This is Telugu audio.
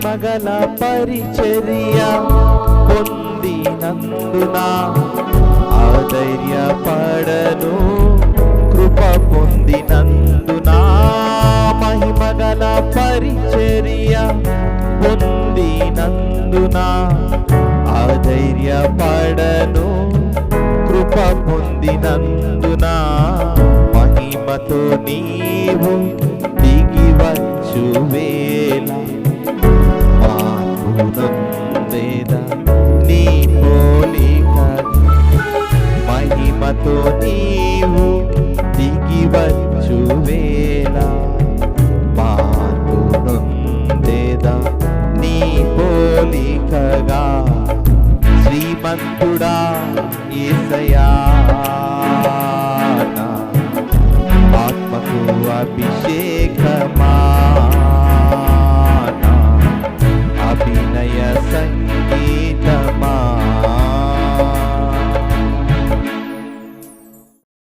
మహిమగల పరిచర్య పొందినందున ఆధైర్యపడను కృప పొందినందున మహిమగల పరిచర్య పొందినందున ఆధైర్యపడను కృప పొందినందున మహిమతో నీవు దిగివచ్చు వేళ మార్పునందేదా నీ పోలిక మహిమతో నీవు దిగివచ్చు వేళ మార్పునందేదా నీ పోలికగా శ్రీమంతుడా యేసయ్యా